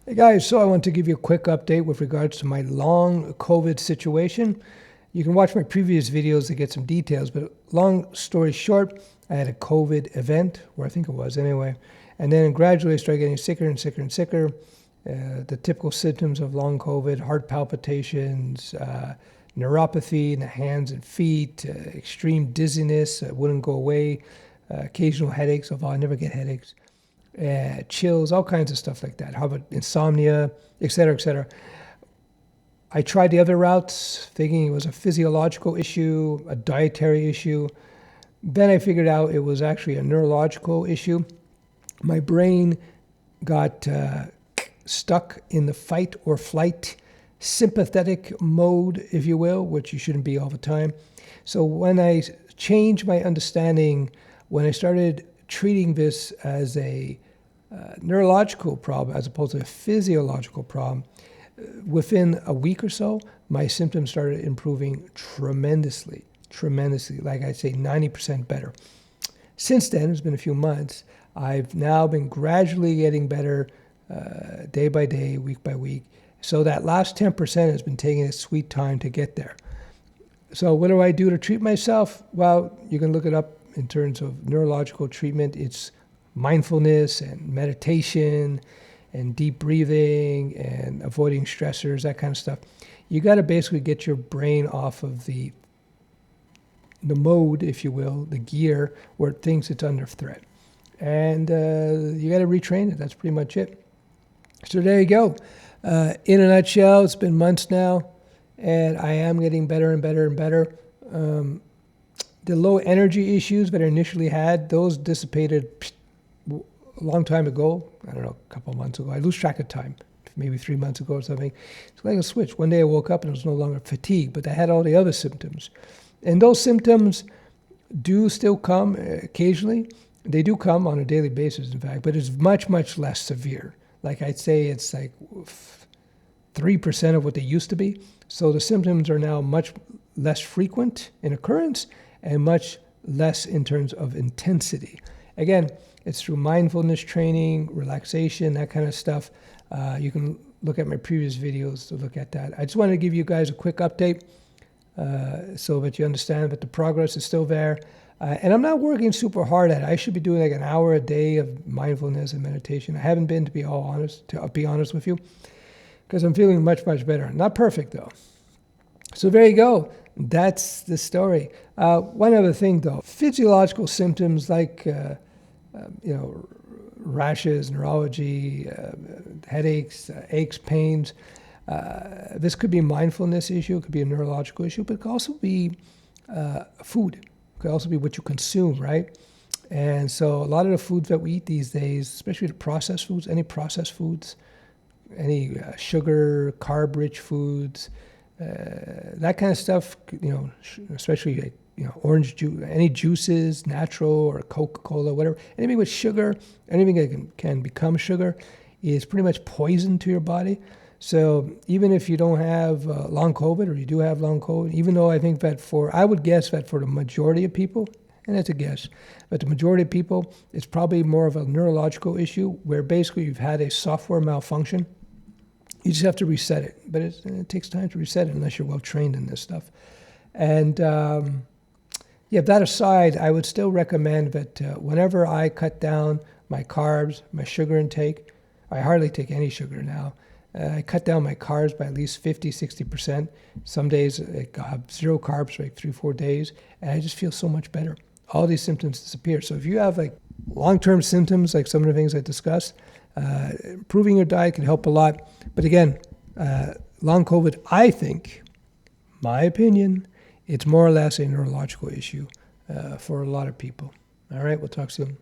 Hey guys, so I want to give you a quick update with regards to my long COVID situation. You can watch my previous videos to get some details, but long story short, I had a COVID event, or I think it was anyway, and then gradually I started getting sicker and sicker and sicker. The typical symptoms of long COVID: heart palpitations, neuropathy in the hands and feet, extreme dizziness that wouldn't go away, occasional headaches, although I never get headaches. Chills, all kinds of stuff like that. How about insomnia, et cetera, et cetera. I tried the other routes, thinking it was a physiological issue, a dietary issue. Then I figured out it was actually a neurological issue. My brain got stuck in the fight or flight sympathetic mode, if you will, which you shouldn't be all the time. So when I changed my understanding, when I started treating this as a neurological problem as opposed to a physiological problem, within a week or so, my symptoms started improving tremendously, like I'd say 90% better. Since then, it's been a few months, I've now been gradually getting better day by day, week by week. So that last 10% has been taking its sweet time to get there. So what do I do to treat myself? Well, you can look it up in terms of neurological treatment. It's mindfulness and meditation and deep breathing and avoiding stressors, that kind of stuff. You got to basically get your brain off of the mode, if you will, the gear where it thinks it's under threat. And you got to retrain it. That's pretty much it. So there you go. In a nutshell, it's been months now, and I am getting better and better and better. The low energy issues that I initially had, those dissipated a long time ago. I don't know, a couple of months ago. I lose track of time, maybe 3 months ago or something. It's like a switch. One day I woke up and it was no longer fatigue, but I had all the other symptoms. And those symptoms do still come occasionally. They do come on a daily basis, in fact, but it's much, much less severe. Like I'd say it's like 3% of what they used to be. So the symptoms are now much less frequent in occurrence and much less in terms of intensity. Again, it's through mindfulness training, relaxation, that kind of stuff. You can look at my previous videos to look at that. I just wanted to give you guys a quick update so that you understand that the progress is still there. And I'm not working super hard at it. I should be doing like an hour a day of mindfulness and meditation. I haven't been, to be honest with you, because I'm feeling much, much better. Not perfect, though. So there you go. That's the story. One other thing, though. Physiological symptoms like, rashes, neurology, headaches, aches, pains. This could be a mindfulness issue. It could be a neurological issue, but it could also be food. It could also be what you consume, right? And so a lot of the foods that we eat these days, especially the processed foods, any processed foods, any sugar, carb-rich foods, that kind of stuff, especially orange juice, any juices, natural or Coca-Cola, whatever, anything with sugar, anything that can become sugar is pretty much poison to your body. So even if you don't have long COVID, or you do have long COVID, even though I think that I would guess that for the majority of people, and that's a guess, but the majority of people, it's probably more of a neurological issue where basically you've had a software malfunction. You just have to reset it, but it takes time to reset it unless you're well trained in this stuff. And that aside, I would still recommend that whenever I cut down my carbs, my sugar intake, I hardly take any sugar now. I cut down my carbs by at least 50, 60%. Some days I have zero carbs for like 3-4 days, and I just feel so much better. All these symptoms disappear. So if you have like long-term symptoms, like some of the things I discussed, improving your diet can help a lot. But again, long COVID, I think, my opinion, it's more or less a neurological issue for a lot of people. All right, we'll talk soon.